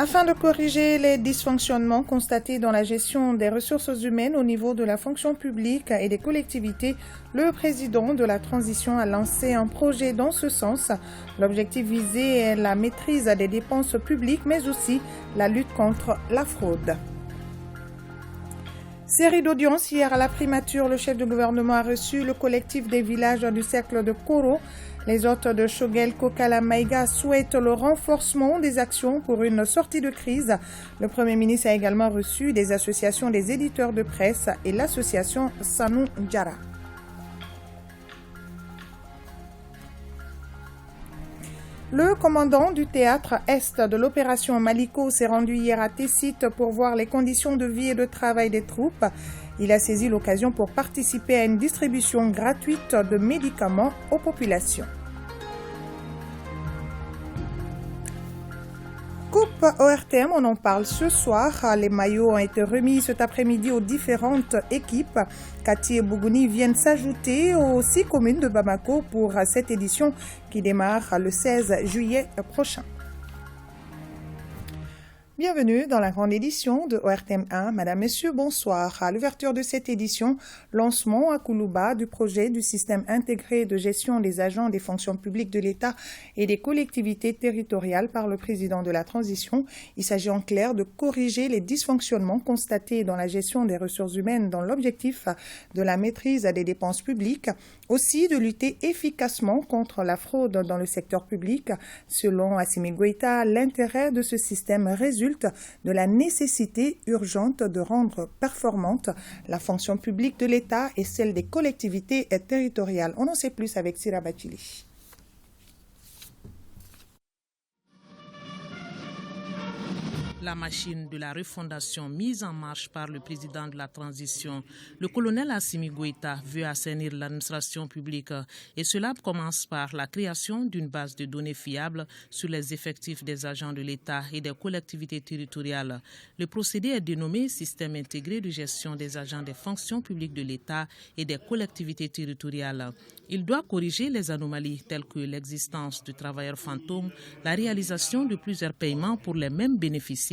Afin de corriger les dysfonctionnements constatés dans la gestion des ressources humaines au niveau de la fonction publique et des collectivités, le président de la transition a lancé un projet dans ce sens. L'objectif visé est la maîtrise des dépenses publiques, mais aussi la lutte contre la fraude. Série d'audiences hier à la primature, le chef de gouvernement a reçu le collectif des villages du cercle de Koro. Les hôtes de Choguel, Kokala, Maïga souhaitent le renforcement des actions pour une sortie de crise. Le Premier ministre a également reçu des associations des éditeurs de presse et l'association Sanou Djara. Le commandant du théâtre Est de l'opération Maliko s'est rendu hier à Tessite pour voir les conditions de vie et de travail des troupes. Il a saisi l'occasion pour participer à une distribution gratuite de médicaments aux populations. Coupe ORTM, on en parle ce soir. Les maillots ont été remis cet après-midi aux différentes équipes. Kati et Bougouni viennent s'ajouter aux 6 communes de Bamako pour cette édition qui démarre le 16 juillet prochain. Bienvenue dans la grande édition de ORTM 1. Madame, Messieurs, bonsoir. À l'ouverture de cette édition, lancement à Koulouba du projet du système intégré de gestion des agents des fonctions publiques de l'État et des collectivités territoriales par le président de la transition. Il s'agit en clair de corriger les dysfonctionnements constatés dans la gestion des ressources humaines dans l'objectif de la maîtrise des dépenses publiques, aussi de lutter efficacement contre la fraude dans le secteur public. Selon Assimi Goïta, l'intérêt de ce système résulte de la nécessité urgente de rendre performante la fonction publique de l'État et celle des collectivités territoriales. On en sait plus avec Sira Bachili. La machine de la refondation mise en marche par le président de la transition, le colonel Assimi Goïta, veut assainir l'administration publique et cela commence par la création d'une base de données fiable sur les effectifs des agents de l'État et des collectivités territoriales. Le procédé est dénommé Système intégré de gestion des agents des fonctions publiques de l'État et des collectivités territoriales. Il doit corriger les anomalies telles que l'existence de travailleurs fantômes, la réalisation de plusieurs paiements pour les mêmes bénéficiaires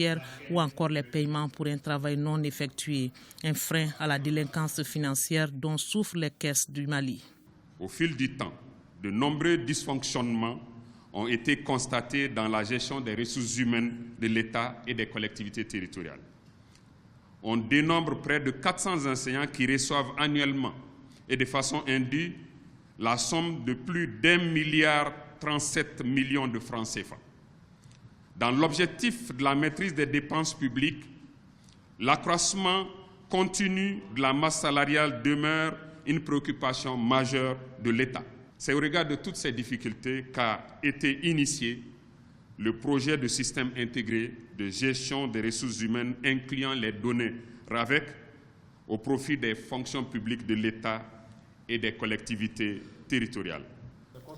ou encore les paiements pour un travail non effectué, un frein à la délinquance financière dont souffrent les caisses du Mali. Au fil du temps, de nombreux dysfonctionnements ont été constatés dans la gestion des ressources humaines de l'État et des collectivités territoriales. On dénombre près de 400 enseignants qui reçoivent annuellement et de façon indue la somme de plus d'1,37 milliard de francs CFA. Dans l'objectif de la maîtrise des dépenses publiques, l'accroissement continu de la masse salariale demeure une préoccupation majeure de l'État. C'est au regard de toutes ces difficultés qu'a été initié le projet de système intégré de gestion des ressources humaines incluant les données RAVEC au profit des fonctions publiques de l'État et des collectivités territoriales.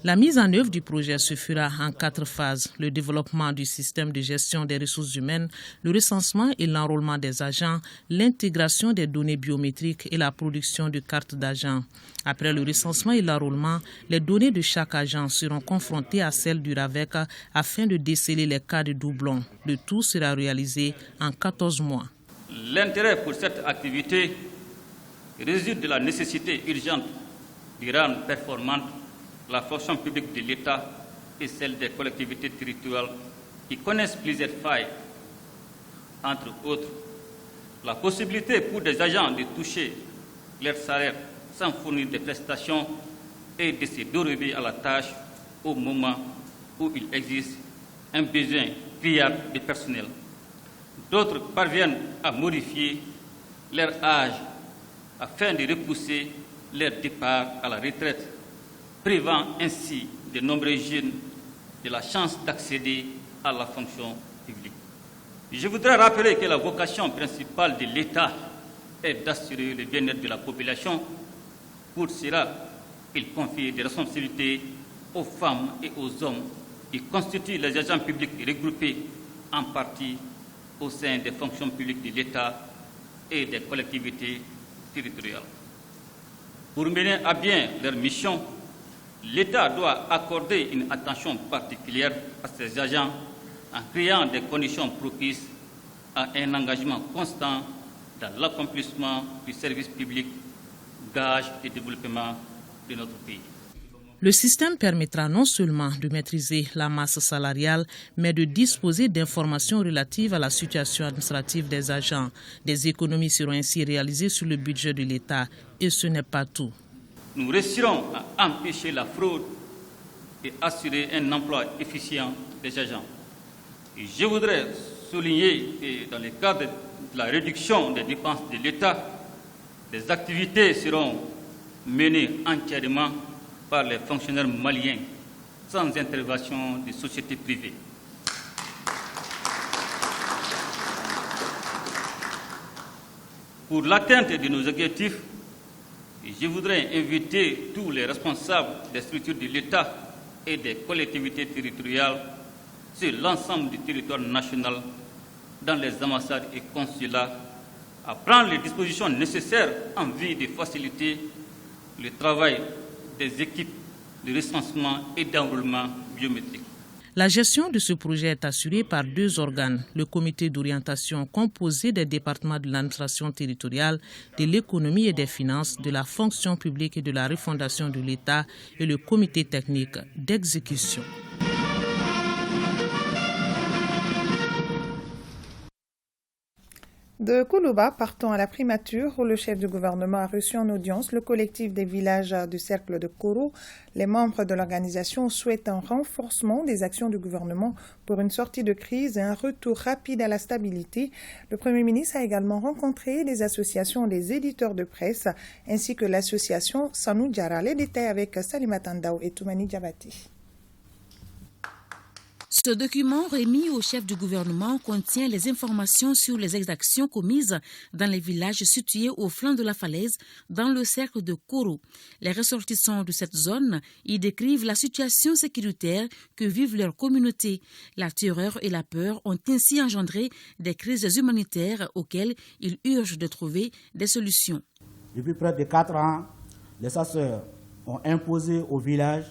La mise en œuvre du projet se fera en 4 phases. Le développement du système de gestion des ressources humaines, le recensement et l'enrôlement des agents, l'intégration des données biométriques et la production de cartes d'agents. Après le recensement et l'enrôlement, les données de chaque agent seront confrontées à celles du RAVEC afin de déceler les cas de doublons. Le tout sera réalisé en 14 mois. L'intérêt pour cette activité réside de la nécessité urgente de rendre performante la fonction publique de l'État et celle des collectivités territoriales qui connaissent plusieurs failles, entre autres la possibilité pour des agents de toucher leur salaire sans fournir des prestations et de se dérober à la tâche au moment où il existe un besoin criard de personnel. D'autres parviennent à modifier leur âge afin de repousser leur départ à la retraite, privant ainsi de nombreux jeunes de la chance d'accéder à la fonction publique. Je voudrais rappeler que la vocation principale de l'État est d'assurer le bien-être de la population. Pour cela, il confie des responsabilités aux femmes et aux hommes qui constituent les agents publics regroupés en partie au sein des fonctions publiques de l'État et des collectivités territoriales. Pour mener à bien leur mission, l'État doit accorder une attention particulière à ces agents en créant des conditions propices à un engagement constant dans l'accomplissement du service public, gage de développement de notre pays. Le système permettra non seulement de maîtriser la masse salariale, mais de disposer d'informations relatives à la situation administrative des agents. Des économies seront ainsi réalisées sur le budget de l'État. Et ce n'est pas tout. Nous réussirons à empêcher la fraude et assurer un emploi efficient des agents. Et je voudrais souligner que dans le cadre de la réduction des dépenses de l'État, des activités seront menées entièrement par les fonctionnaires maliens, sans intervention des sociétés privées. Pour l'atteinte de nos objectifs, je voudrais inviter tous les responsables des structures de l'État et des collectivités territoriales sur l'ensemble du territoire national, dans les ambassades et consulats, à prendre les dispositions nécessaires en vue de faciliter le travail des équipes de recensement et d'enrôlement biométrique. La gestion de ce projet est assurée par 2 organes, le comité d'orientation composé des départements de l'administration territoriale, de l'économie et des finances, de la fonction publique et de la refondation de l'État et le comité technique d'exécution. De Koulouba, partons à la primature où le chef du gouvernement a reçu en audience le collectif des villages du cercle de Koro. Les membres de l'organisation souhaitent un renforcement des actions du gouvernement pour une sortie de crise et un retour rapide à la stabilité. Le Premier ministre a également rencontré les associations des éditeurs de presse ainsi que l'association Sanou Diara. Les détails avec Salima Tandao et Toumani Diabati. Ce document remis au chef du gouvernement contient les informations sur les exactions commises dans les villages situés au flanc de la falaise dans le cercle de Koro. Les ressortissants de cette zone y décrivent la situation sécuritaire que vivent leurs communautés. La terreur et la peur ont ainsi engendré des crises humanitaires auxquelles ils urgent de trouver des solutions. Depuis près de 4 ans, les chasseurs ont imposé au village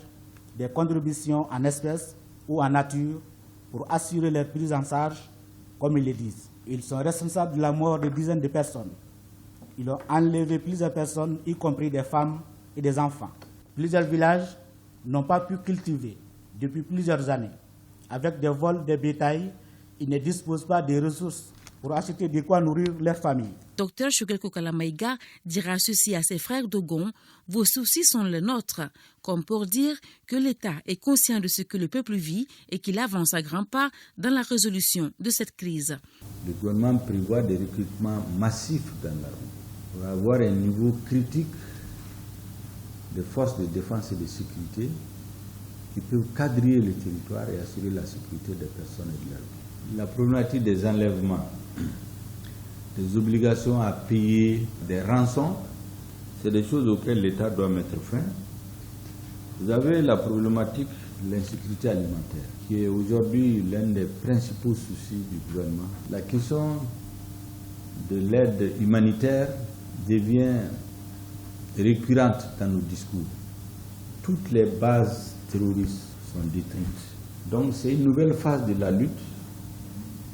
des contributions en espèces ou en nature pour assurer leur prise en charge, comme ils le disent. Ils sont responsables de la mort de dizaines de personnes. Ils ont enlevé plusieurs personnes, y compris des femmes et des enfants. Plusieurs villages n'ont pas pu cultiver depuis plusieurs années. Avec des vols de bétail, ils ne disposent pas des ressources pour acheter de quoi nourrir leur famille. Dr Choguel Kalamaïga dira ceci à ses frères Dogon: vos soucis sont les nôtres, comme pour dire que l'État est conscient de ce que le peuple vit et qu'il avance à grands pas dans la résolution de cette crise. Le gouvernement prévoit des recrutements massifs dans l'armée pour avoir un niveau critique de forces de défense et de sécurité qui peuvent quadriller le territoire et assurer la sécurité des personnes et de leur vie. La problématique des enlèvements, des obligations à payer, des rançons, c'est des choses auxquelles l'État doit mettre fin. Vous avez la problématique de l'insécurité alimentaire, qui est aujourd'hui l'un des principaux soucis du gouvernement. La question de l'aide humanitaire devient récurrente dans nos discours. Toutes les bases terroristes sont détruites. Donc c'est une nouvelle phase de la lutte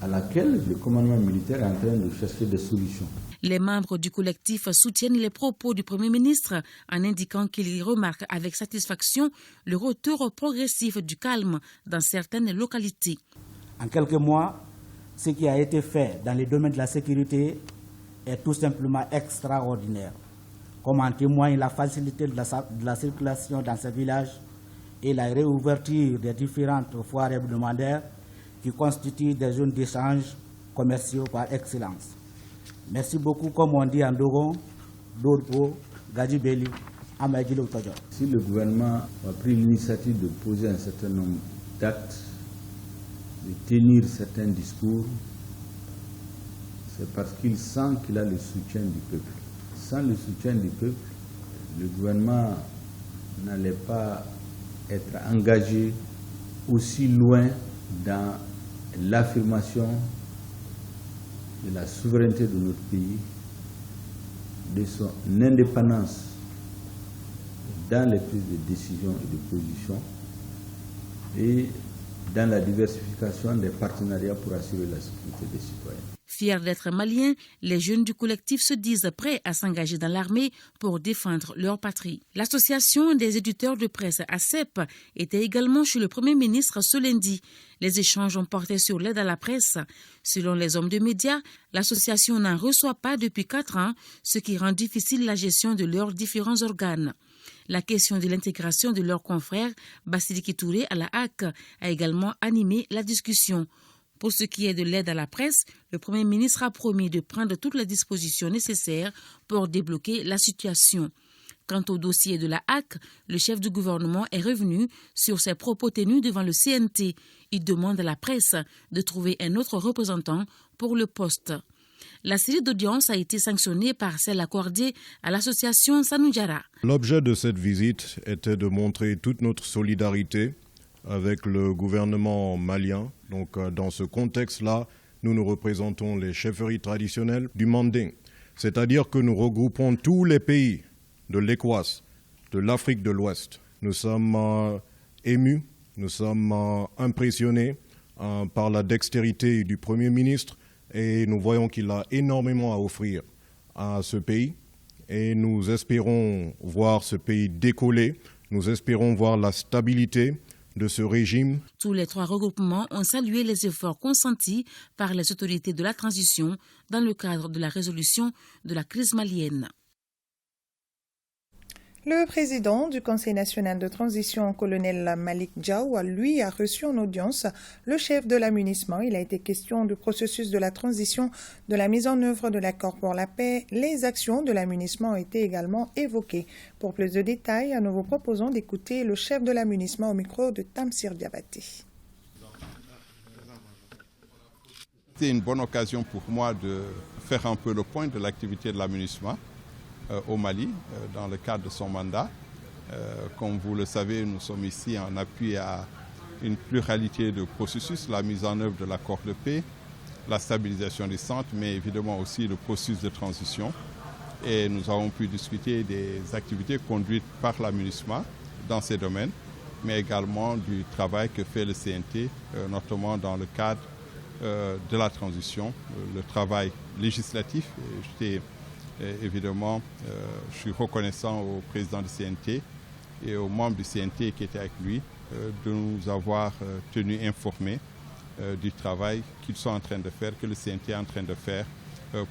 à laquelle le commandement militaire est en train de chercher des solutions. Les membres du collectif soutiennent les propos du Premier ministre en indiquant qu'ils remarquent avec satisfaction le retour progressif du calme dans certaines localités. En quelques mois, ce qui a été fait dans les domaines de la sécurité est tout simplement extraordinaire, comme en témoigne la facilité de la circulation dans ces villages et la réouverture des différentes foires hebdomadaires qui constituent des zones d'échange commerciaux par excellence. Merci beaucoup, comme on dit en Dogon, Dorpo, Gadjibeli, Amadjilo Tojo. Si le gouvernement a pris l'initiative de poser un certain nombre d'actes, de tenir certains discours, c'est parce qu'il sent qu'il a le soutien du peuple. Sans le soutien du peuple, le gouvernement n'allait pas être engagé aussi loin dans l'affirmation de la souveraineté de notre pays, de son indépendance dans les prises de décision et de position, et dans la diversification des partenariats pour assurer la sécurité des citoyens. Fiers d'être maliens, les jeunes du collectif se disent prêts à s'engager dans l'armée pour défendre leur patrie. L'association des éditeurs de presse ACEP était également chez le Premier ministre ce lundi. Les échanges ont porté sur l'aide à la presse. Selon les hommes de médias, l'association n'en reçoit pas depuis 4 ans, ce qui rend difficile la gestion de leurs différents organes. La question de l'intégration de leurs confrères, Basidiki Touré à la HAC, a également animé la discussion. Pour ce qui est de l'aide à la presse, le Premier ministre a promis de prendre toutes les dispositions nécessaires pour débloquer la situation. Quant au dossier de la HAC, le chef du gouvernement est revenu sur ses propos tenus devant le CNT. Il demande à la presse de trouver un autre représentant pour le poste. La série d'audience a été sanctionnée par celle accordée à l'association Sanoudjara. L'objet de cette visite était de montrer toute notre solidarité avec le gouvernement malien. Donc, dans ce contexte-là, nous représentons les chefferies traditionnelles du Manding. C'est-à-dire que nous regroupons tous les pays de l'ECOWAS, de l'Afrique de l'Ouest. Nous sommes émus, nous sommes impressionnés par la dextérité du Premier ministre et nous voyons qu'il a énormément à offrir à ce pays. Et nous espérons voir ce pays décoller, nous espérons voir la stabilité de ce régime. Tous les 3 regroupements ont salué les efforts consentis par les autorités de la transition dans le cadre de la résolution de la crise malienne. Le président du Conseil national de transition, colonel Malik Diaw, lui a reçu en audience le chef de l'amunissement. Il a été question du processus de la transition, de la mise en œuvre de l'accord pour la paix. Les actions de l'amunissement ont été également évoquées. Pour plus de détails, nous vous proposons d'écouter le chef de l'amunissement au micro de Tamsir Diabaté. C'est une bonne occasion pour moi de faire un peu le point de l'activité de l'amunissement au Mali, dans le cadre de son mandat. Comme vous le savez, nous sommes ici en appui à une pluralité de processus, la mise en œuvre de l'accord de paix, la stabilisation des centres, mais évidemment aussi le processus de transition. Et nous avons pu discuter des activités conduites par l'amunissement dans ces domaines, mais également du travail que fait le CNT, notamment dans le cadre de la transition, le travail législatif. Évidemment, je suis reconnaissant au président du CNT et aux membres du CNT qui étaient avec lui de nous avoir tenus informés du travail qu'ils sont en train de faire, que le CNT est en train de faire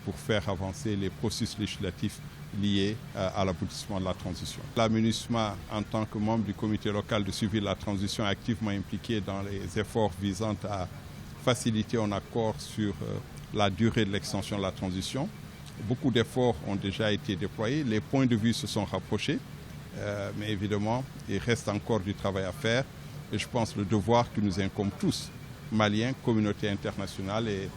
pour faire avancer les processus législatifs liés à l'aboutissement de la transition. L'amunissement, en tant que membre du comité local de suivi de la transition, est activement impliqué dans les efforts visant à faciliter un accord sur la durée de l'extension de la transition. Beaucoup d'efforts ont déjà été déployés, les points de vue se sont rapprochés, mais évidemment, il reste encore du travail à faire. Et je pense que le devoir qui nous incombe tous, Maliens, communauté internationale, est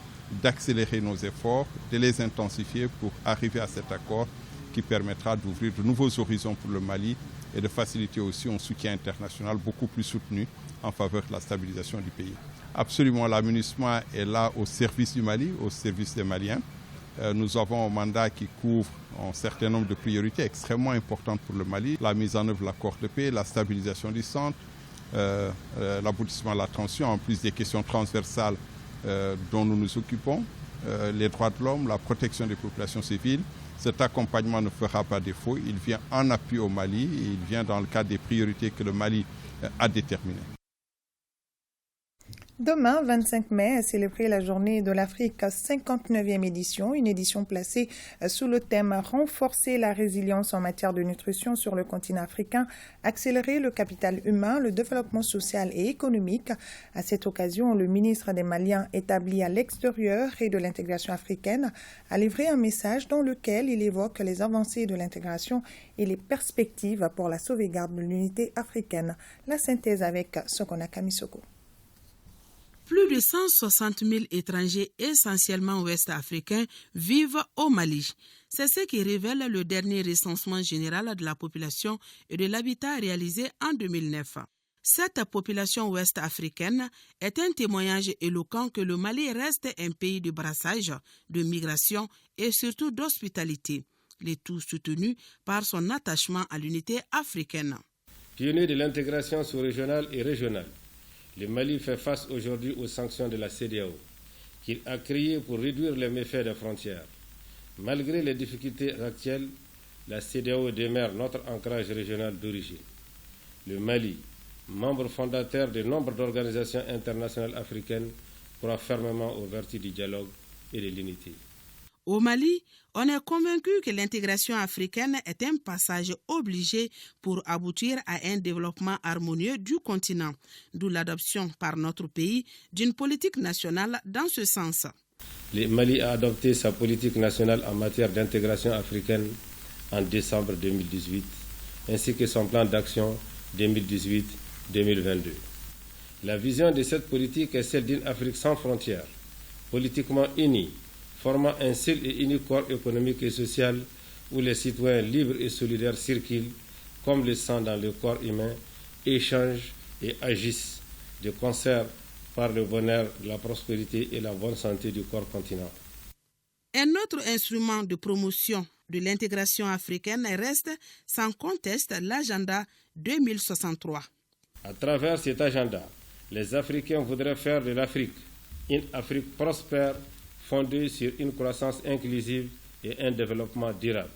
d'accélérer nos efforts, de les intensifier pour arriver à cet accord qui permettra d'ouvrir de nouveaux horizons pour le Mali et de faciliter aussi un soutien international beaucoup plus soutenu en faveur de la stabilisation du pays. Absolument, l'amunissement est là au service du Mali, au service des Maliens. Nous avons un mandat qui couvre un certain nombre de priorités extrêmement importantes pour le Mali. La mise en œuvre de l'accord de paix, la stabilisation du centre, l'aboutissement de la transition, en plus des questions transversales dont nous nous occupons, les droits de l'homme, la protection des populations civiles. Cet accompagnement ne fera pas défaut. Il vient en appui au Mali et il vient dans le cadre des priorités que le Mali a déterminées. Demain, 25 mai, est célébrée la journée de l'Afrique, 59e édition, une édition placée sous le thème « Renforcer la résilience en matière de nutrition sur le continent africain, accélérer le capital humain, le développement social et économique ». À cette occasion, le ministre des Maliens établi à l'extérieur et de l'intégration africaine a livré un message dans lequel il évoque les avancées de l'intégration et les perspectives pour la sauvegarde de l'unité africaine. La synthèse avec Sokona Kamisoko. Plus de 160 000 étrangers, essentiellement ouest-africains, vivent au Mali. C'est ce qui révèle le dernier recensement général de la population et de l'habitat réalisé en 2009. Cette population ouest-africaine est un témoignage éloquent que le Mali reste un pays de brassage, de migration et surtout d'hospitalité, le tout soutenu par son attachement à l'unité africaine. Pionnier de l'intégration sous-régionale et régionale, Le Mali fait face aujourd'hui aux sanctions de la CEDEAO, qu'il a créées pour réduire les méfaits des frontières. Malgré les difficultés actuelles, la CEDEAO demeure notre ancrage régional d'origine. Le Mali, membre fondateur de nombre d'organisations internationales africaines, croit fermement aux vertus du dialogue et de l'unité. Au Mali, on est convaincu que l'intégration africaine est un passage obligé pour aboutir à un développement harmonieux du continent, d'où l'adoption par notre pays d'une politique nationale dans ce sens. Le Mali a adopté sa politique nationale en matière d'intégration africaine en décembre 2018, ainsi que son plan d'action 2018-2022. La vision de cette politique est celle d'une Afrique sans frontières, politiquement unie, formant un seul et unique corps économique et social où les citoyens libres et solidaires circulent comme le sang dans le corps humain, échangent et agissent de concert par le bonheur, la prospérité et la bonne santé du corps continent. Un autre instrument de promotion de l'intégration africaine reste sans conteste l'agenda 2063. À travers cet agenda, les Africains voudraient faire de l'Afrique une Afrique prospère, fondée sur une croissance inclusive et un développement durable.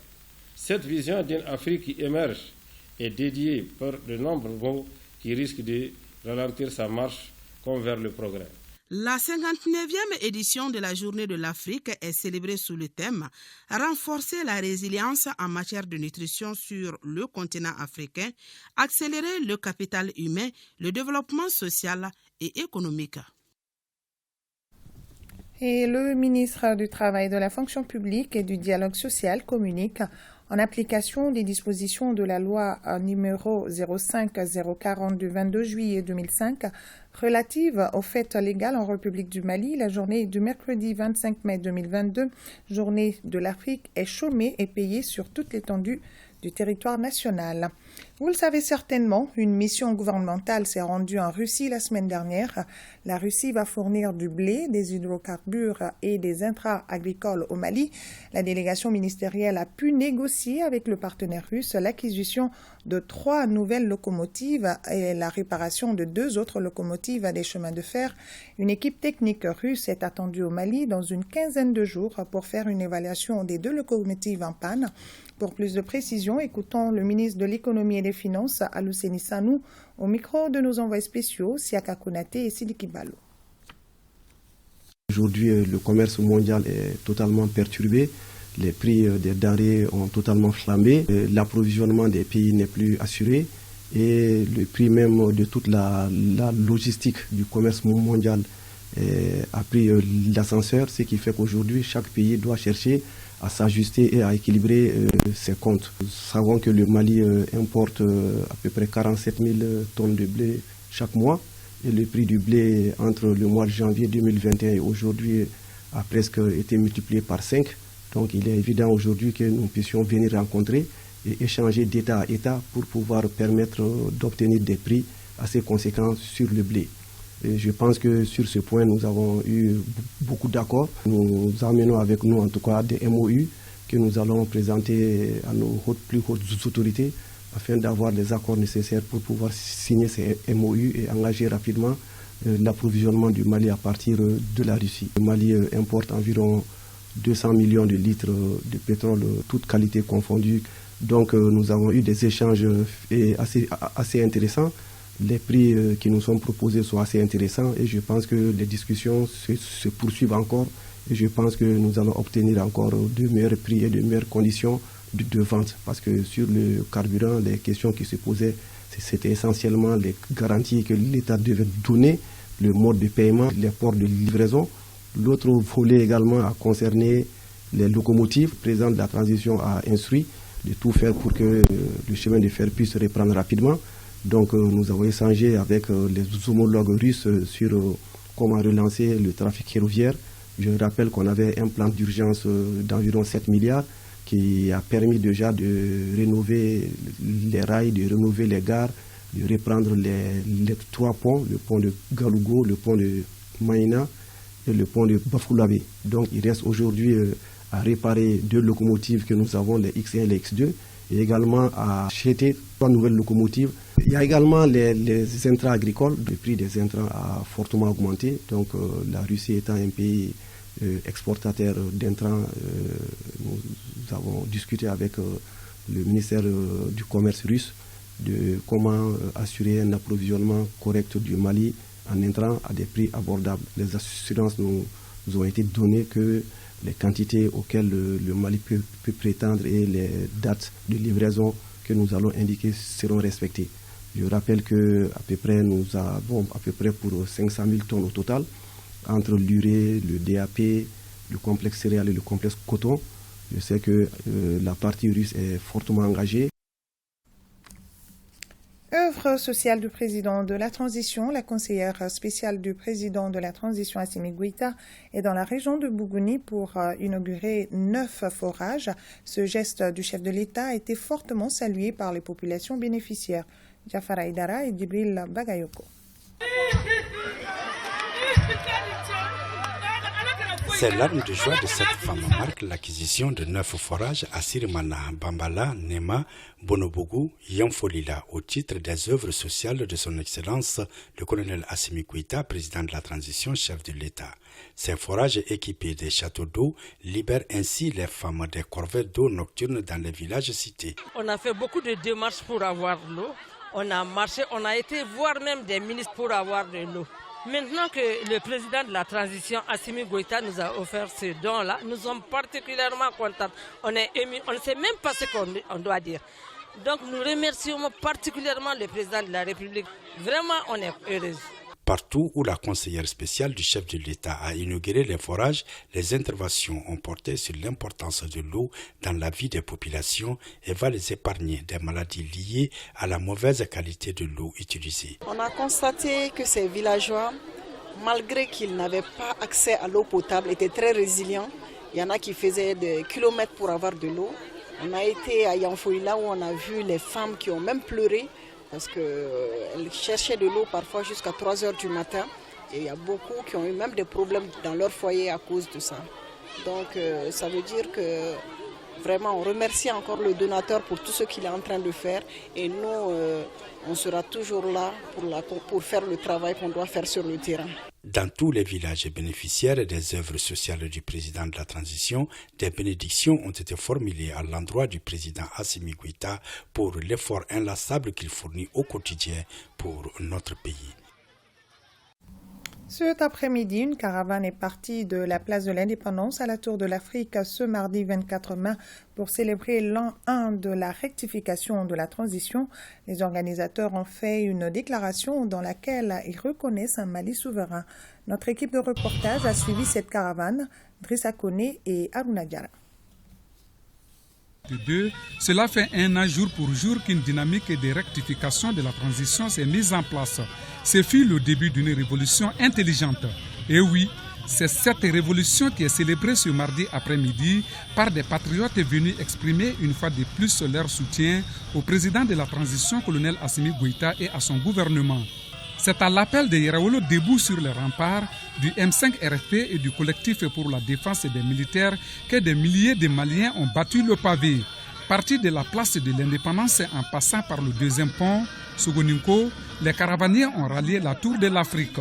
Cette vision d'une Afrique qui émerge est dédiée par de nombreux mots qui risquent de ralentir sa marche comme vers le progrès. La 59e édition de la Journée de l'Afrique est célébrée sous le thème « Renforcer la résilience en matière de nutrition sur le continent africain, accélérer le capital humain, le développement social et économique ». Et le ministre du Travail, de la Fonction publique et du Dialogue social communique en application des dispositions de la loi numéro 05-040 du 22 juillet 2005 relative aux fêtes légales en République du Mali. La journée du mercredi 25 mai 2022, journée de l'Afrique, est chômée et payée sur toute l'étendue du territoire national. Vous le savez certainement, une mission gouvernementale s'est rendue en Russie la semaine dernière. La Russie va fournir du blé, des hydrocarbures et des intrants agricoles au Mali. La délégation ministérielle a pu négocier avec le partenaire russe l'acquisition de 3 nouvelles locomotives et la réparation de 2 autres locomotives à des chemins de fer. Une équipe technique russe est attendue au Mali dans une quinzaine de jours pour faire une évaluation des 2 locomotives en panne. Pour plus de précisions, écoutons le ministre de l'Économie et des Finances, Alouseni Sanou, au micro de nos envoyés spéciaux, Siaka Konaté et Sidiki Balo. Aujourd'hui, le commerce mondial est totalement perturbé. Les prix des denrées ont totalement flambé. L'approvisionnement des pays n'est plus assuré. Et le prix même de toute la logistique du commerce mondial a pris l'ascenseur, ce qui fait qu'aujourd'hui, chaque pays doit chercher à s'ajuster et à équilibrer ses comptes. Nous savons que le Mali importe à peu près 47 000 tonnes de blé chaque mois et le prix du blé entre le mois de janvier 2021 et aujourd'hui a presque été multiplié par 5. Donc il est évident aujourd'hui que nous puissions venir rencontrer et échanger d'État à État pour pouvoir permettre d'obtenir des prix assez conséquents sur le blé. Et je pense que sur ce point, nous avons eu beaucoup d'accords. Nous amenons avec nous en tout cas des MOU que nous allons présenter à nos plus hautes autorités afin d'avoir les accords nécessaires pour pouvoir signer ces MOU et engager rapidement l'approvisionnement du Mali à partir de la Russie. Le Mali importe environ 200 millions de litres de pétrole, toutes qualités confondues. Donc nous avons eu des échanges assez intéressants. Les prix qui nous sont proposés sont assez intéressants et je pense que les discussions se poursuivent encore et je pense que nous allons obtenir encore de meilleurs prix et de meilleures conditions de vente parce que sur le carburant, les questions qui se posaient, c'était essentiellement les garanties que l'État devait donner, le mode de paiement, les ports de livraison. L'autre volet également a concerné les locomotives. Le président de la transition a instruit de tout faire pour que le chemin de fer puisse reprendre rapidement. Donc nous avons échangé avec les homologues russes sur comment relancer le trafic ferroviaire. Je rappelle qu'on avait un plan d'urgence d'environ 7 milliards qui a permis déjà de rénover les rails, de rénover les gares, de reprendre les 3 ponts, le pont de Galougo, le pont de Maïna et le pont de Bafoulabé. Donc il reste aujourd'hui à réparer 2 locomotives que nous avons, les X1 et les X2. et également à acheter 3 nouvelles locomotives. Il y a également les intrants agricoles. Le prix des intrants a fortement augmenté. Donc la Russie étant un pays exportateur d'intrants, nous avons discuté avec le ministère du Commerce russe de comment assurer un approvisionnement correct du Mali en intrants à des prix abordables. Les assurances nous ont été données que les quantités auxquelles le Mali peut prétendre et les dates de livraison que nous allons indiquer seront respectées. Je rappelle que à peu près nous avons à peu près pour 500 000 tonnes au total entre l'urée, le DAP, le complexe céréales et le complexe coton. Je sais que la partie russe est fortement engagée. Œuvre sociale du président de la transition, la conseillère spéciale du président de la transition Assimi Goïta est dans la région de Bougouni pour inaugurer 9 forages. Ce geste du chef de l'État a été fortement salué par les populations bénéficiaires. Jafar Aïdara et Djibril Bagayoko. Ces larmes de joie de cette femme marquent l'acquisition de 9 forages à Sirimana, Bambala, Nema, Bonobougou, Yamfolila au titre des œuvres sociales de son Excellence le colonel Assimi Goïta, président de la transition, chef de l'État. Ces forages équipés des châteaux d'eau libèrent ainsi les femmes des corvettes d'eau nocturnes dans les villages cités. On a fait beaucoup de démarches pour avoir l'eau. On a marché, on a été voir même des ministres pour avoir de l'eau. Maintenant que le président de la transition, Assimi Goïta, nous a offert ce don-là, nous sommes particulièrement contents. On est émus, on ne sait même pas ce qu'on doit dire. Donc nous remercions particulièrement le président de la République. Vraiment, on est heureux. Partout où la conseillère spéciale du chef de l'État a inauguré les forages, les interventions ont porté sur l'importance de l'eau dans la vie des populations et va les épargner des maladies liées à la mauvaise qualité de l'eau utilisée. On a constaté que ces villageois, malgré qu'ils n'avaient pas accès à l'eau potable, étaient très résilients. Il y en a qui faisaient des kilomètres pour avoir de l'eau. On a été à Yamfoïla où on a vu les femmes qui ont même pleuré parce qu'elles cherchaient de l'eau parfois jusqu'à 3 heures du matin. Et il y a beaucoup qui ont eu même des problèmes dans leur foyer à cause de ça. Donc ça veut dire que vraiment on remercie encore le donateur pour tout ce qu'il est en train de faire. Et nous, on sera toujours là pour faire le travail qu'on doit faire sur le terrain. Dans tous les villages bénéficiaires des œuvres sociales du président de la transition, des bénédictions ont été formulées à l'endroit du président Assimi Goïta pour l'effort inlassable qu'il fournit au quotidien pour notre pays. Cet après-midi, une caravane est partie de la place de l'Indépendance à la Tour de l'Afrique ce mardi 24 mai pour célébrer l'an 1 de la rectification de la transition. Les organisateurs ont fait une déclaration dans laquelle ils reconnaissent un Mali souverain. Notre équipe de reportage a suivi cette caravane, Drissa Koné et Aruna Diara. Cela fait 1 an jour pour jour qu'une dynamique de rectification de la transition s'est mise en place. Ce fut le début d'une révolution intelligente. Et oui, c'est cette révolution qui est célébrée ce mardi après-midi par des patriotes venus exprimer une fois de plus leur soutien au président de la transition, colonel Assimi Goïta, et à son gouvernement. C'est à l'appel des Yaraoulo debout sur les remparts, du M5 RFP et du collectif pour la défense des militaires que des milliers de Maliens ont battu le pavé. Partis de la place de l'Indépendance en passant par le deuxième pont, Sogoninko, les caravaniers ont rallié la Tour de l'Afrique.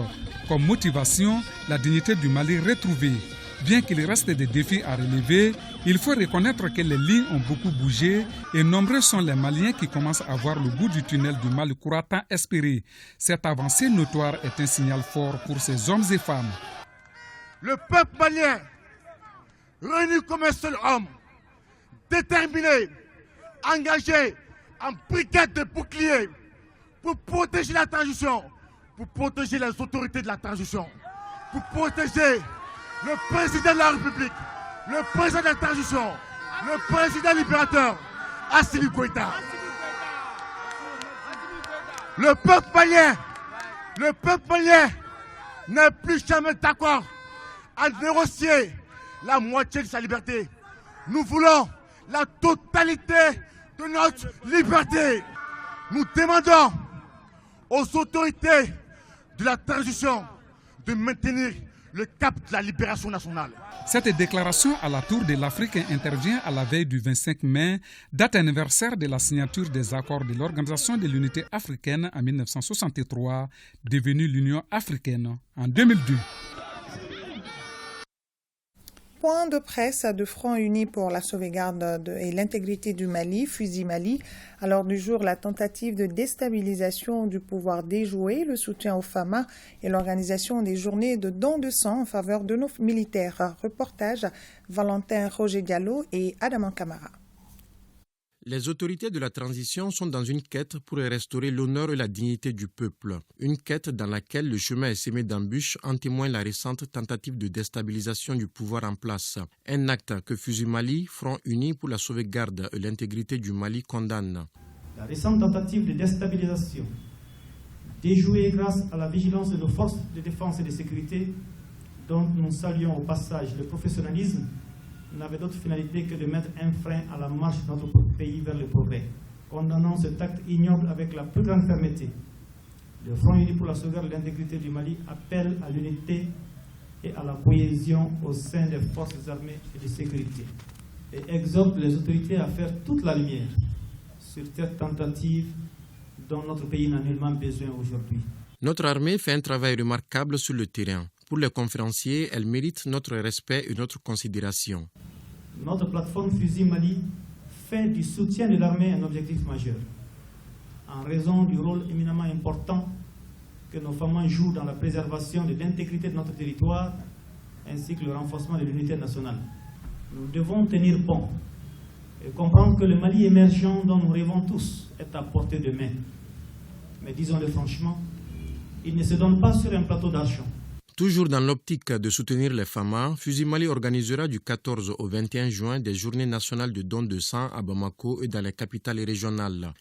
Comme motivation, la dignité du Mali retrouvée. Bien qu'il reste des défis à relever, il faut reconnaître que les lignes ont beaucoup bougé et nombreux sont les Maliens qui commencent à voir le bout du tunnel du Mali courant tant espéré. Cette avancée notoire est un signal fort pour ces hommes et femmes. Le peuple malien, réuni comme un seul homme, déterminé, engagé en brigade de boucliers pour protéger la transition, pour protéger les autorités de la transition, pour protéger le président de la République, le président de la transition, le président libérateur, Assimi Goïta. Le peuple malien n'est plus jamais d'accord à négocier la moitié de sa liberté. Nous voulons la totalité de notre liberté. Nous demandons aux autorités de la transition de maintenir le cap de la libération nationale. Cette déclaration à la Tour de l'Afrique intervient à la veille du 25 mai, date anniversaire de la signature des accords de l'Organisation de l'Unité africaine en 1963, devenue l'Union africaine en 2002. Point de presse de Front Uni pour la sauvegarde et l'intégrité du Mali, FUSI Mali. À l'ordre du jour, la tentative de déstabilisation du pouvoir déjoué, le soutien aux FAMA et l'organisation des journées de dons de sang en faveur de nos militaires. Reportage Valentin Roger Diallo et Adaman Kamara. Les autorités de la transition sont dans une quête pour restaurer l'honneur et la dignité du peuple. Une quête dans laquelle le chemin est semé d'embûches, en témoigne la récente tentative de déstabilisation du pouvoir en place. Un acte que FUSI Mali, Front Uni pour la sauvegarde et l'intégrité du Mali, condamne. La récente tentative de déstabilisation, déjouée grâce à la vigilance de nos forces de défense et de sécurité, dont nous saluons au passage le professionnalisme, n'avait d'autre finalité que de mettre un frein à la marche de notre pays vers le progrès. Condamnant cet acte ignoble avec la plus grande fermeté, le Front Uni pour la sauvegarde de l'intégrité du Mali appelle à l'unité et à la cohésion au sein des forces armées et de sécurité et exhorte les autorités à faire toute la lumière sur cette tentative dont notre pays n'a nullement besoin aujourd'hui. Notre armée fait un travail remarquable sur le terrain. Pour les conférenciers, elle mérite notre respect et notre considération. Notre plateforme FUSI Mali fait du soutien de l'armée un objectif majeur, en raison du rôle éminemment important que nos femmes jouent dans la préservation de l'intégrité de notre territoire, ainsi que le renforcement de l'unité nationale. Nous devons tenir bon et comprendre que le Mali émergent dont nous rêvons tous est à portée de main. Mais disons-le franchement, il ne se donne pas sur un plateau d'argent. Toujours dans l'optique de soutenir les FAMA, FUSI Mali organisera du 14 au 21 juin des journées nationales de dons de sang à Bamako et dans les capitales régionales.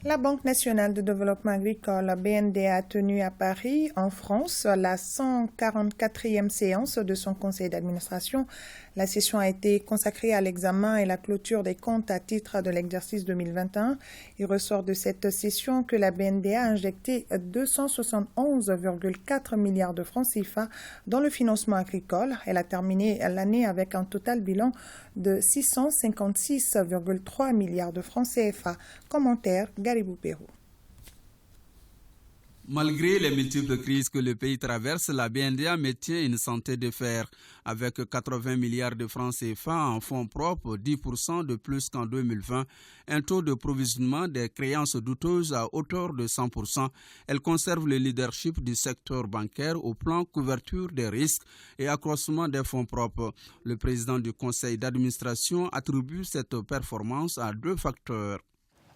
La Banque nationale de développement agricole, BNDA, a tenu à Paris, en France, la 144e séance de son conseil d'administration. La session a été consacrée à l'examen et la clôture des comptes à titre de l'exercice 2021. Il ressort de cette session que la BNDA a injecté 271,4 milliards de francs CFA dans le financement agricole. Elle a terminé l'année avec un total bilan de 656,3 milliards de francs CFA. Commentaire Garibou Pérou. Malgré les multiples crises que le pays traverse, la BNDA maintient une santé de fer. Avec 80 milliards de francs CFA en fonds propres, 10% de plus qu'en 2020, un taux de provisionnement des créances douteuses à hauteur de 100%. Elle conserve le leadership du secteur bancaire au plan couverture des risques et accroissement des fonds propres. Le président du conseil d'administration attribue cette performance à deux facteurs.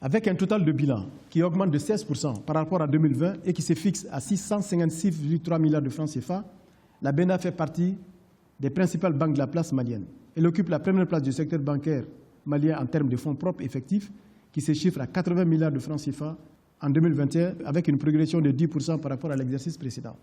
Avec un total de bilan qui augmente de 16% par rapport à 2020 et qui se fixe à 656,3 milliards de francs CFA, la BNDA fait partie des principales banques de la place malienne. Elle occupe la première place du secteur bancaire malien en termes de fonds propres effectifs qui se chiffre à 80 milliards de francs CFA en 2021 avec une progression de 10% par rapport à l'exercice précédent.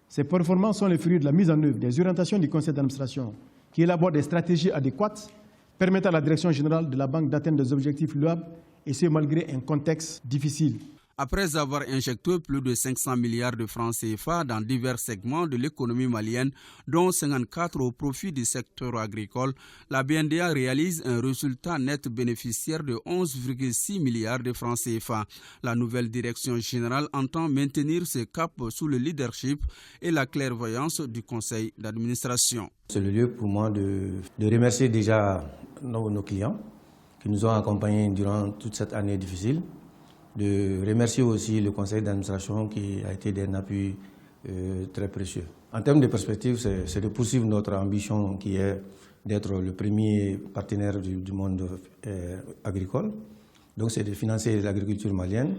Ces performances sont les fruits de la mise en œuvre des orientations du conseil d'administration qui élabore des stratégies adéquates permettant à la direction générale de la banque d'atteindre des objectifs louables et ce malgré un contexte difficile. Après avoir injecté plus de 500 milliards de francs CFA dans divers segments de l'économie malienne, dont 54 au profit du secteur agricole, la BNDA réalise un résultat net bénéficiaire de 11,6 milliards de francs CFA. La nouvelle direction générale entend maintenir ce cap sous le leadership et la clairvoyance du conseil d'administration. C'est le lieu pour moi de remercier déjà nos clients qui nous ont accompagnés durant toute cette année difficile, de remercier aussi le conseil d'administration qui a été d'un appui très précieux. En termes de perspective, c'est de poursuivre notre ambition qui est d'être le premier partenaire du monde agricole. Donc c'est de financer l'agriculture malienne,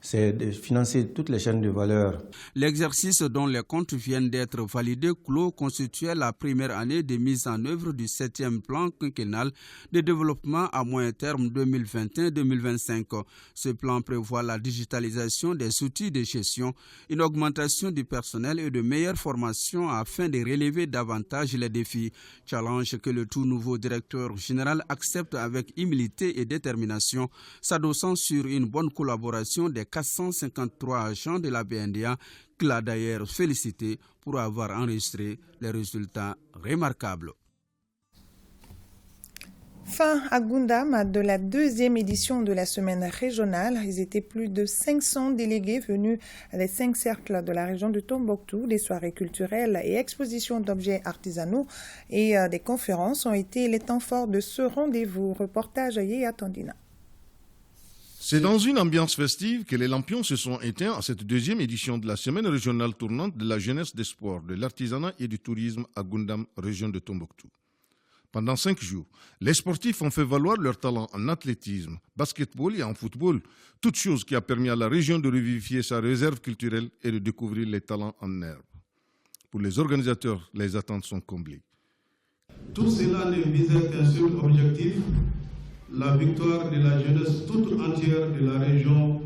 c'est de financer toutes les chaînes de valeur. L'exercice dont les comptes viennent d'être validés clos constituait la première année de mise en œuvre du 7e plan quinquennal de développement à moyen terme 2021-2025. Ce plan prévoit la digitalisation des outils de gestion, une augmentation du personnel et de meilleures formations afin de relever davantage les défis. Challenge que le tout nouveau directeur général accepte avec humilité et détermination, s'adossant sur une bonne collaboration des 453 agents de la BNDA, qu'il a d'ailleurs félicité pour avoir enregistré les résultats remarquables. Fin à Gundam de la deuxième édition de la semaine régionale. Ils étaient plus de 500 délégués venus des 5 cercles de la région de Tombouctou. Des soirées culturelles et expositions d'objets artisanaux et des conférences ont été les temps forts de ce rendez-vous. Reportage Yéa Tandina. C'est dans une ambiance festive que les lampions se sont éteints à cette deuxième édition de la semaine régionale tournante de la jeunesse des sports, de l'artisanat et du tourisme à Gundam, région de Tombouctou. Pendant 5 jours, les sportifs ont fait valoir leur talent en athlétisme, basketball et en football, toute chose qui a permis à la région de revivifier sa réserve culturelle et de découvrir les talents en herbe. Pour les organisateurs, les attentes sont comblées. Tout cela ne visait qu'un seul objectif, la victoire de la jeunesse toute entière de la région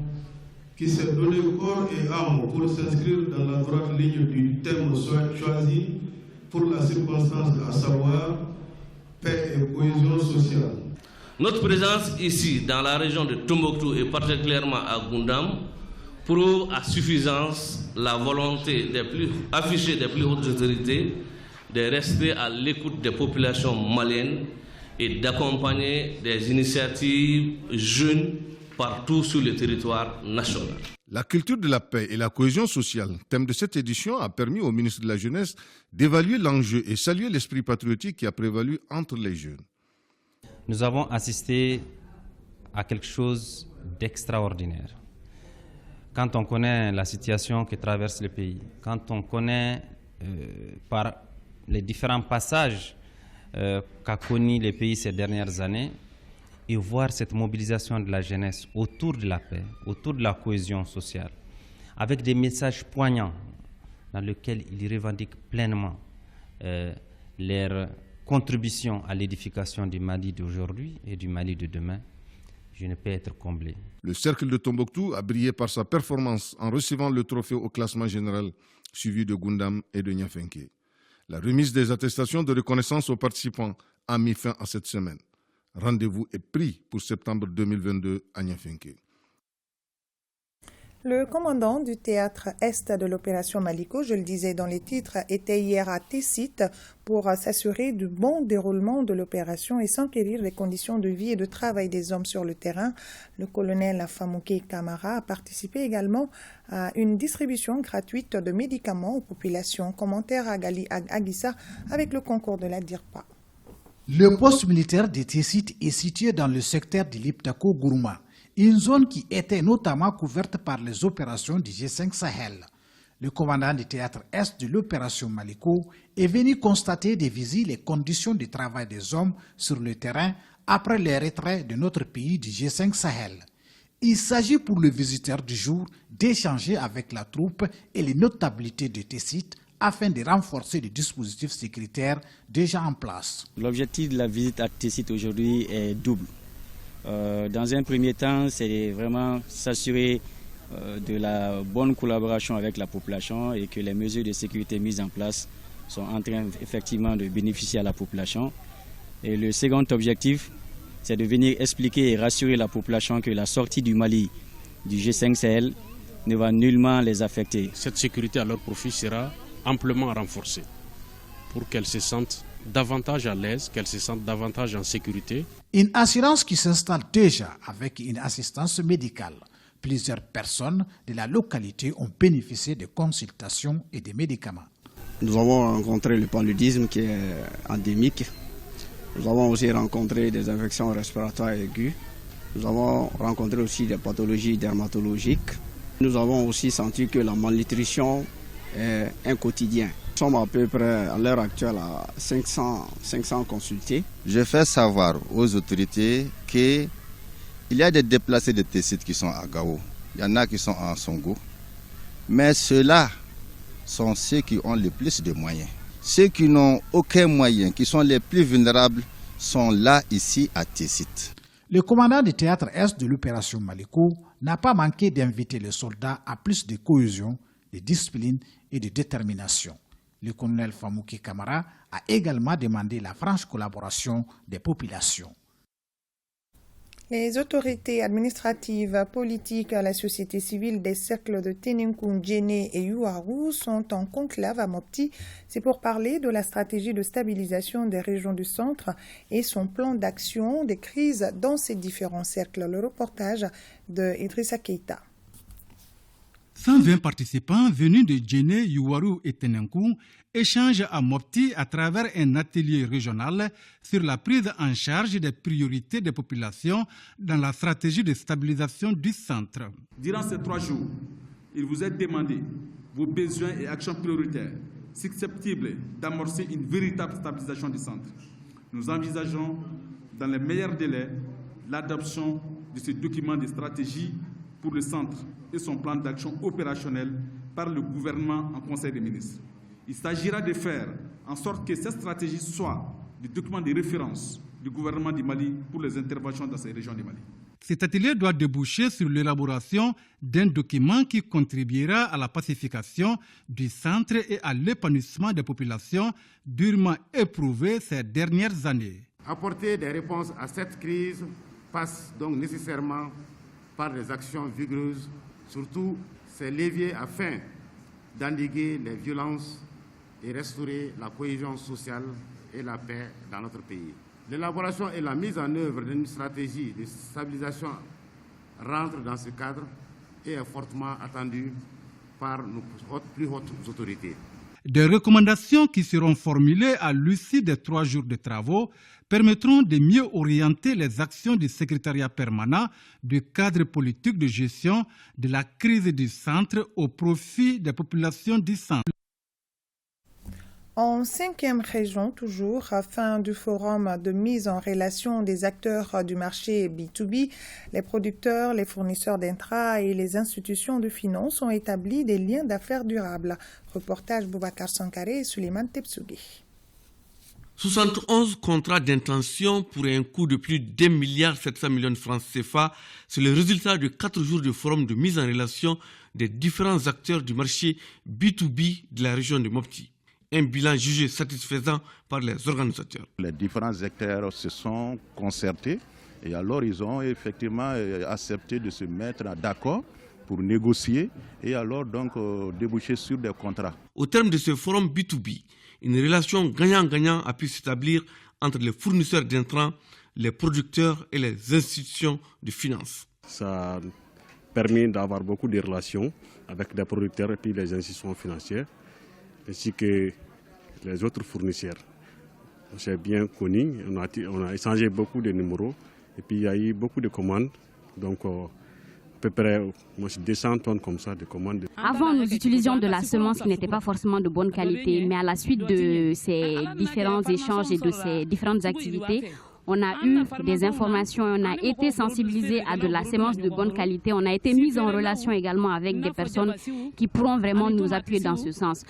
qui s'est donné corps et âme pour s'inscrire dans la droite ligne du thème choisi pour la circonstance, à savoir paix et cohésion sociale. Notre présence ici dans la région de Tombouctou et particulièrement à Gundam prouve à suffisance la volonté affichée des plus hautes autorités de rester à l'écoute des populations maliennes et d'accompagner des initiatives jeunes partout sur le territoire national. La culture de la paix et la cohésion sociale, thème de cette édition, a permis au ministre de la Jeunesse d'évaluer l'enjeu et saluer l'esprit patriotique qui a prévalu entre les jeunes. Nous avons assisté à quelque chose d'extraordinaire. Quand on connaît la situation que traverse le pays, quand on connaît par les différents passages qu'a connu le pays ces dernières années, et voir cette mobilisation de la jeunesse autour de la paix, autour de la cohésion sociale, avec des messages poignants dans lesquels ils revendiquent pleinement leur contribution à l'édification du Mali d'aujourd'hui et du Mali de demain, je ne peux être comblé. Le cercle de Tombouctou a brillé par sa performance en recevant le trophée au classement général, suivi de Gundam et de Niafenké. La remise des attestations de reconnaissance aux participants a mis fin à cette semaine. Rendez-vous est pris pour septembre 2022 à Niafenké. Le commandant du théâtre Est de l'opération Maliko, je le disais dans les titres, était hier à Tessit pour s'assurer du bon déroulement de l'opération et s'enquérir des conditions de vie et de travail des hommes sur le terrain. Le colonel Famouké Kamara a participé également à une distribution gratuite de médicaments aux populations. Commentaire à Gali Aguissa avec le concours de la DIRPA. Le poste militaire de Tessit est situé dans le secteur de l'Iptako-Gourma, une zone qui était notamment couverte par les opérations du G5 Sahel. Le commandant du théâtre Est de l'opération Maliko est venu constater et visiter les conditions de travail des hommes sur le terrain après le retrait de notre pays du G5 Sahel. Il s'agit pour le visiteur du jour d'échanger avec la troupe et les notabilités de Tessit afin de renforcer les dispositifs sécuritaires déjà en place. L'objectif de la visite à Tessit aujourd'hui est double. Dans un premier temps, c'est vraiment s'assurer de la bonne collaboration avec la population et que les mesures de sécurité mises en place sont en train effectivement de bénéficier à la population. Et le second objectif, c'est de venir expliquer et rassurer la population que la sortie du Mali du G5 Sahel ne va nullement les affecter. Cette sécurité à leur profit sera amplement renforcée pour qu'elles se sentent davantage à l'aise, qu'elles se sentent davantage en sécurité. Une assurance qui s'installe déjà avec une assistance médicale. Plusieurs personnes de la localité ont bénéficié de consultations et de médicaments. Nous avons rencontré le paludisme qui est endémique. Nous avons aussi rencontré des infections respiratoires aiguës. Nous avons rencontré aussi des pathologies dermatologiques. Nous avons aussi senti que la malnutrition est un quotidien. Nous sommes à peu près à l'heure actuelle à 500 consultés. Je fais savoir aux autorités qu'il y a des déplacés de Tessit qui sont à Gao. Il y en a qui sont à Songo. Mais ceux-là sont ceux qui ont le plus de moyens. Ceux qui n'ont aucun moyen, qui sont les plus vulnérables, sont là, ici, à Tessit. Le commandant du théâtre Est de l'opération Maliko n'a pas manqué d'inviter les soldats à plus de cohésion, de discipline et de détermination. Le colonel Famouké Kamara a également demandé la franche collaboration des populations. Les autorités administratives, politiques, la société civile des cercles de Tenenkun, Djéné et Yuaru sont en conclave à Mopti. C'est pour parler de la stratégie de stabilisation des régions du centre et son plan d'action des crises dans ces différents cercles. Le reportage de Idrissa Keita. 120 participants venus de Djéné, Yuaru et Tenenkun échangent à Mopti à travers un atelier régional sur la prise en charge des priorités des populations dans la stratégie de stabilisation du centre. Durant ces 3 jours, il vous est demandé vos besoins et actions prioritaires susceptibles d'amorcer une véritable stabilisation du centre. Nous envisageons dans les meilleurs délais l'adoption de ce document de stratégie pour le centre et son plan d'action opérationnel par le gouvernement en Conseil des ministres. Il s'agira de faire en sorte que cette stratégie soit le document de référence du gouvernement du Mali pour les interventions dans ces régions du Mali. Cet atelier doit déboucher sur l'élaboration d'un document qui contribuera à la pacification du centre et à l'épanouissement des populations durement éprouvées ces dernières années. Apporter des réponses à cette crise passe donc nécessairement par des actions vigoureuses, surtout ces leviers afin d'endiguer les violences et restaurer la cohésion sociale et la paix dans notre pays. L'élaboration et la mise en œuvre d'une stratégie de stabilisation rentrent dans ce cadre et est fortement attendue par nos plus hautes autorités. Des recommandations qui seront formulées à l'issue des 3 jours de travaux permettront de mieux orienter les actions du secrétariat permanent du cadre politique de gestion de la crise du centre au profit des populations du centre. En 5e région, toujours, fin du forum de mise en relation des acteurs du marché B2B, les producteurs, les fournisseurs d'intra et les institutions de finances ont établi des liens d'affaires durables. Reportage Boubacar Sankaré et Suleiman Tepsougi. 71 contrats d'intention pour un coût de plus d'1,7 milliard de francs CFA, c'est le résultat de 4 jours de forum de mise en relation des différents acteurs du marché B2B de la région de Mopti. Un bilan jugé satisfaisant par les organisateurs. Les différents acteurs se sont concertés et alors ils ont effectivement accepté de se mettre d'accord pour négocier et alors donc déboucher sur des contrats. Au terme de ce forum B2B, une relation gagnant-gagnant a pu s'établir entre les fournisseurs d'intrants, les producteurs et les institutions de finances. Ça a permis d'avoir beaucoup de relations avec les producteurs et puis les institutions financières, ainsi que les autres fournisseurs. On s'est bien connus, on a échangé beaucoup de numéros et puis il y a eu beaucoup de commandes. Donc à peu près 200 tonnes comme ça de commandes. Avant, nous utilisions de la semence qui n'était pas forcément de bonne qualité, mais à la suite de ces différents échanges et de ces différentes activités, on a eu des informations, on a été sensibilisés à de la semence de bonne qualité, on a été mis en relation également avec des personnes qui pourront vraiment nous appuyer dans ce sens.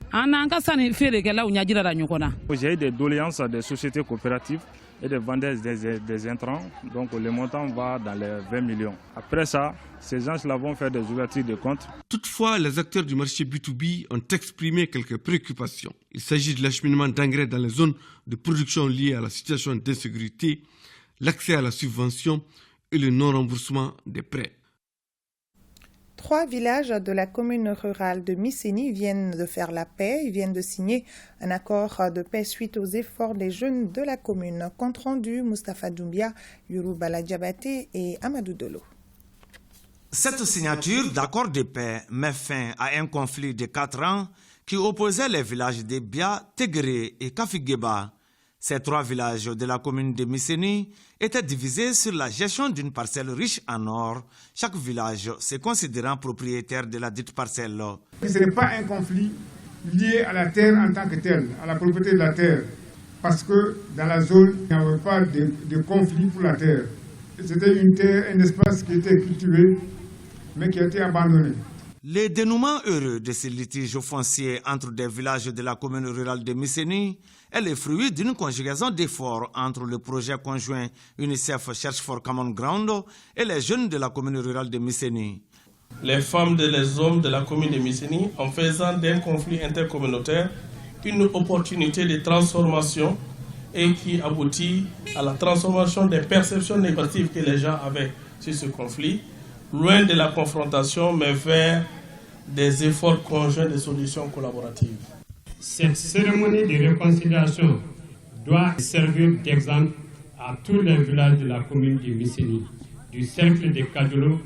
J'ai eu des doléances des sociétés coopératives et des vendeurs des intrants, donc le montant va dans les 20 millions. Après ça, ces gens-là vont faire des ouvertures de comptes. Toutefois, les acteurs du marché B2B ont exprimé quelques préoccupations. Il s'agit de l'acheminement d'engrais dans les zones de production liées à la situation d'insécurité, l'accès à la subvention et le non-remboursement des prêts. 3 villages de la commune rurale de Misséni viennent de faire la paix. Ils viennent de signer un accord de paix suite aux efforts des jeunes de la commune. Compte rendu, Moustapha Doumbia, Yoruba Diabaté et Amadou Dolo. Cette signature d'accord de paix met fin à un conflit de 4 ans qui opposait les villages de Bia, Tegré et Kafigeba. Ces 3 villages de la commune de Misséni étaient divisés sur la gestion d'une parcelle riche en or, chaque village se considérant propriétaire de la dite parcelle. Ce n'est pas un conflit lié à la terre en tant que telle, à la propriété de la terre, parce que dans la zone, il n'y avait pas de conflit pour la terre. C'était une terre, un espace qui était cultivé, mais qui a été abandonné. Le dénouement heureux de ces litiges fonciers entre des villages de la commune rurale de Misséni est le fruit d'une conjugaison d'efforts entre le projet conjoint UNICEF Search for Common Ground et les jeunes de la commune rurale de Misséni. Les femmes et les hommes de la commune de Misséni, en faisant d'un conflit intercommunautaire une opportunité de transformation et qui aboutit à la transformation des perceptions négatives que les gens avaient sur ce conflit, loin de la confrontation, mais vers des efforts conjoints de solutions collaboratives. Cette cérémonie de réconciliation doit servir d'exemple à tous les villages de la commune de Missini, du cercle de Kadjolo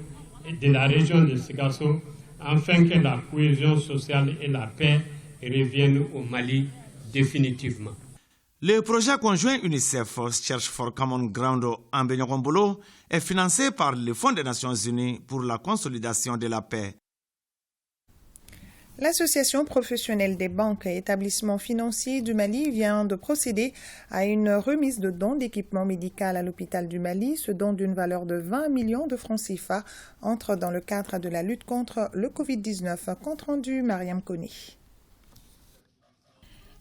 et de la région de Sigasso, afin que la cohésion sociale et la paix reviennent au Mali définitivement. Le projet conjoint UNICEF Search for Common Ground en Benyogombolo est financé par le Fonds des Nations Unies pour la consolidation de la paix. L'Association professionnelle des banques et établissements financiers du Mali vient de procéder à une remise de dons d'équipement médical à l'hôpital du Mali. Ce don d'une valeur de 20 millions de francs CFA entre dans le cadre de la lutte contre le Covid-19. Compte rendu, Mariam Koné.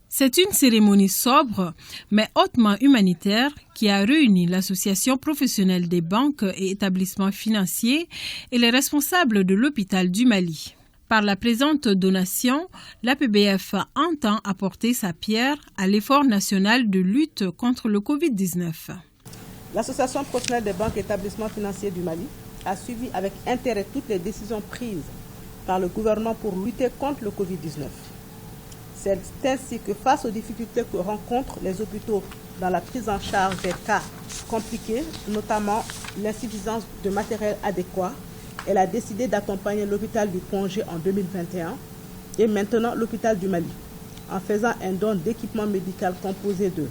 C'est une cérémonie sobre, mais hautement humanitaire, qui a réuni l'Association professionnelle des banques et établissements financiers et les responsables de l'hôpital du Mali. Par la présente donation, l'APBF entend apporter sa pierre à l'effort national de lutte contre le Covid-19. L'Association professionnelle des banques et établissements financiers du Mali a suivi avec intérêt toutes les décisions prises par le gouvernement pour lutter contre le Covid-19. C'est ainsi que face aux difficultés que rencontrent les hôpitaux dans la prise en charge des cas compliqués, notamment l'insuffisance de matériel adéquat, elle a décidé d'accompagner l'hôpital du Pongé en 2021 et maintenant l'hôpital du Mali, en faisant un don d'équipement médical composé de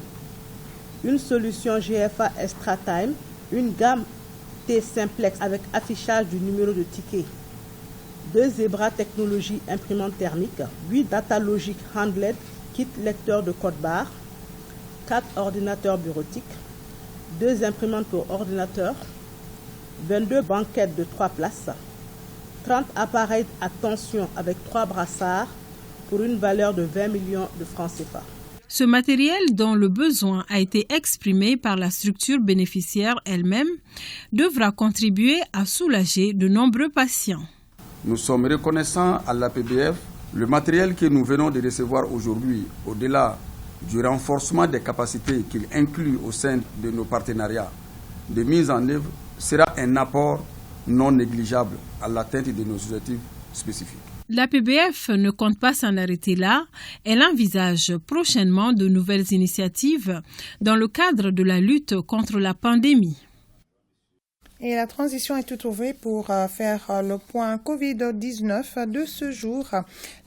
une solution GFA Extra Time, une gamme T-Simplex avec affichage du numéro de ticket, 2 Zebra Technologies imprimantes thermiques, 8 Data Logic Handled, kit lecteur de code barre, 4 ordinateurs bureautiques, 2 imprimantes pour ordinateur, 22 banquettes de 3 places, 30 appareils à tension avec 3 brassards pour une valeur de 20 millions de francs CFA. Ce matériel dont le besoin a été exprimé par la structure bénéficiaire elle-même devra contribuer à soulager de nombreux patients. Nous sommes reconnaissants à l'APBF. Le matériel que nous venons de recevoir aujourd'hui, au-delà du renforcement des capacités qu'il inclut au sein de nos partenariats de mise en œuvre, sera un apport non négligeable à l'atteinte de nos objectifs spécifiques. L'APBF ne compte pas s'en arrêter là. Elle envisage prochainement de nouvelles initiatives dans le cadre de la lutte contre la pandémie. Et la transition est tout ouverte pour faire le point Covid-19 de ce jour.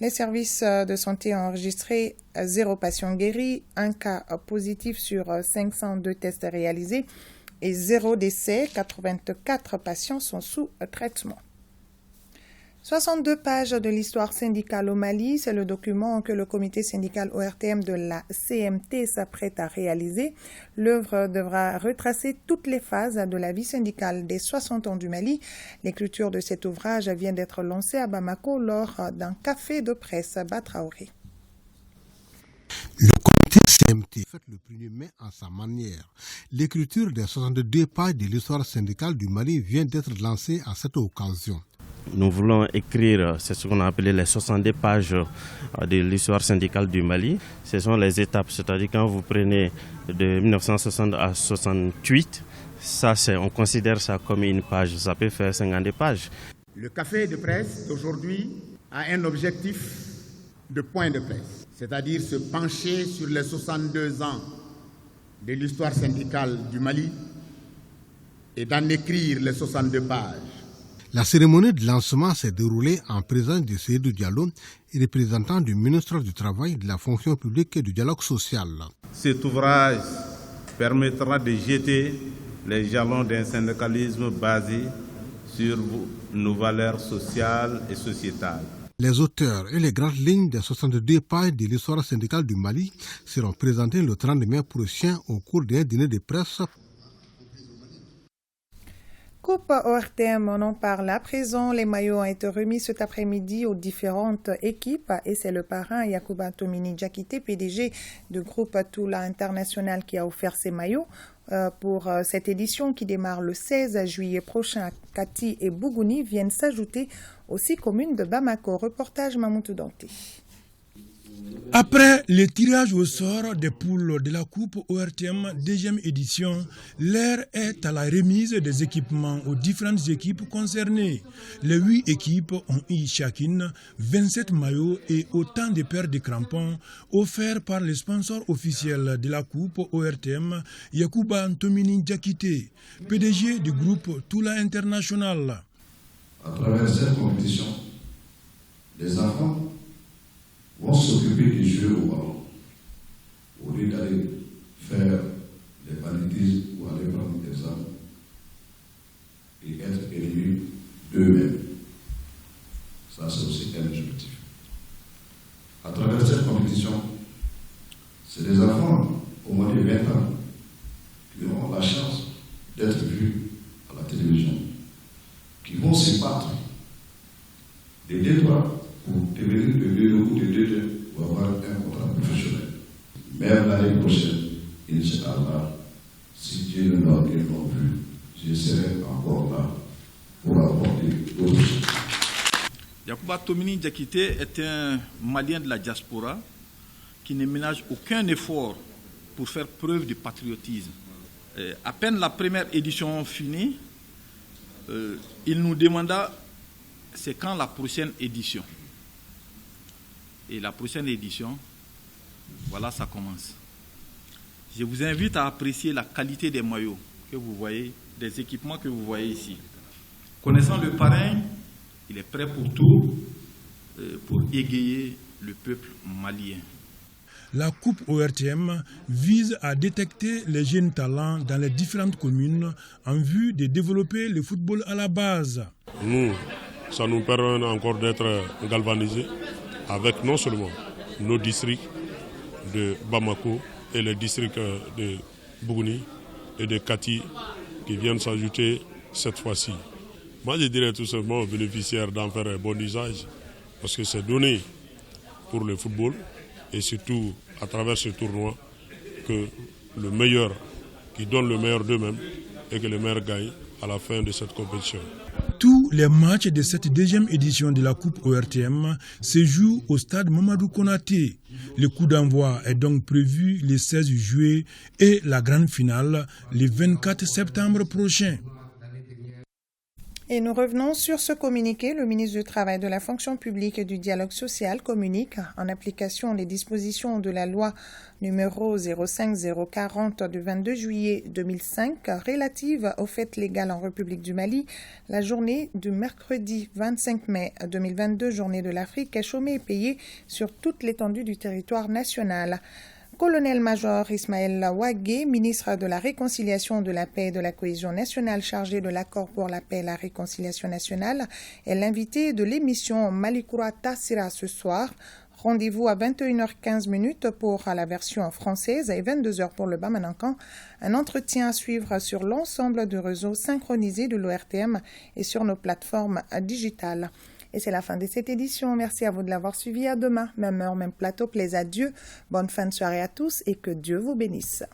Les services de santé ont enregistré 0 patient guéri, 1 cas positif sur 502 tests réalisés et 0 décès. 84 patients sont sous traitement. 62 pages de l'histoire syndicale au Mali, c'est le document que le comité syndical ORTM de la CMT s'apprête à réaliser. L'œuvre devra retracer toutes les phases de la vie syndicale des 60 ans du Mali. L'écriture de cet ouvrage vient d'être lancée à Bamako lors d'un café de presse Batraoré. Le comité CMT fait le 1er mai à sa manière. L'écriture des 62 pages de l'histoire syndicale du Mali vient d'être lancée à cette occasion. Nous voulons écrire ce qu'on a appelé les 62 pages de l'histoire syndicale du Mali. Ce sont les étapes, c'est-à-dire quand vous prenez de 1960 à 68, on considère ça comme une page, ça peut faire 52 pages. Le café de presse d'aujourd'hui a un objectif de point de presse, c'est-à-dire se pencher sur les 62 ans de l'histoire syndicale du Mali et d'en écrire les 62 pages. La cérémonie de lancement s'est déroulée en présence de Seydou Diallo, représentant du ministre du Travail, de la fonction publique et du dialogue social. Cet ouvrage permettra de jeter les jalons d'un syndicalisme basé sur nos valeurs sociales et sociétales. Les auteurs et les grandes lignes des 62 pages de l'histoire syndicale du Mali seront présentés le 30 mai prochain au cours d'un dîner de presse. Coupe ORTM, on en parle à présent. Les maillots ont été remis cet après-midi aux différentes équipes et c'est le parrain Yacouba Tomini Diakité, PDG de groupe Toula International, qui a offert ces maillots pour cette édition qui démarre le 16 juillet prochain. Kati et Bougouni viennent s'ajouter aux 6 communes de Bamako. Reportage Mamoutou Danté. Après le tirage au sort des poules de la Coupe ORTM deuxième édition, l'heure est à la remise des équipements aux différentes équipes concernées. Les 8 équipes ont eu chacune 27 maillots et autant de paires de crampons offerts par le sponsor officiel de la Coupe ORTM, Yacouba Ntomini Diakité, PDG du groupe Toula International. À travers cette compétition, les enfants vont s'occuper de jouer au ballon, au lieu d'aller faire des banditismes ou aller prendre des armes et être élus d'eux-mêmes. Ça, c'est aussi un objectif. À travers cette compétition, c'est des enfants au moins de 20 ans qui auront la chance d'être vus à la télévision, qui vont se battre des détours pour devenir le bout de 2 ans pour avoir un contrat professionnel. Même l'année prochaine, Inch'Allah, si Dieu le donne et non plus, je serai encore là pour apporter d'autres choses. Yacouba Ntomini Diakité est un Malien de la diaspora qui ne ménage aucun effort pour faire preuve de patriotisme. À peine la première édition finie, il nous demanda c'est quand la prochaine édition. Et la prochaine édition, voilà, ça commence. Je vous invite à apprécier la qualité des maillots que vous voyez, des équipements que vous voyez ici. Connaissant le parrain, il est prêt pour tout, pour égayer le peuple malien. La Coupe ORTM vise à détecter les jeunes talents dans les différentes communes en vue de développer le football à la base. Nous, ça nous permet encore d'être galvanisés avec non seulement nos districts de Bamako et les districts de Bougouni et de Kati qui viennent s'ajouter cette fois-ci. Moi, je dirais tout simplement aux bénéficiaires d'en faire un bon usage parce que c'est donné pour le football et surtout à travers ce tournoi que le meilleur qui donne le meilleur d'eux-mêmes et que le meilleur gagne à la fin de cette compétition. Tous les matchs de cette deuxième édition de la Coupe ORTM se jouent au stade Mamadou Konaté. Le coup d'envoi est donc prévu le 16 juillet et la grande finale le 24 septembre prochain. Et nous revenons sur ce communiqué. Le ministre du Travail, de la Fonction publique et du Dialogue social communique, en application des dispositions de la loi numéro 05040 du 22 juillet 2005 relative aux fêtes légales en République du Mali, la journée du mercredi 25 mai 2022, journée de l'Afrique, est chômée et payée sur toute l'étendue du territoire national. Colonel-major Ismaël Ouagué, ministre de la Réconciliation, de la Paix et de la Cohésion nationale chargé de l'accord pour la paix et la réconciliation nationale, est l'invité de l'émission Malikoura Tassira ce soir. Rendez-vous à 21h15 pour la version française et 22h pour le Bamanankan. Un entretien à suivre sur l'ensemble du réseau synchronisé de l'ORTM et sur nos plateformes digitales. Et c'est la fin de cette édition. Merci à vous de l'avoir suivi. À demain, même heure, même plateau. Plaise à Dieu. Bonne fin de soirée à tous et que Dieu vous bénisse.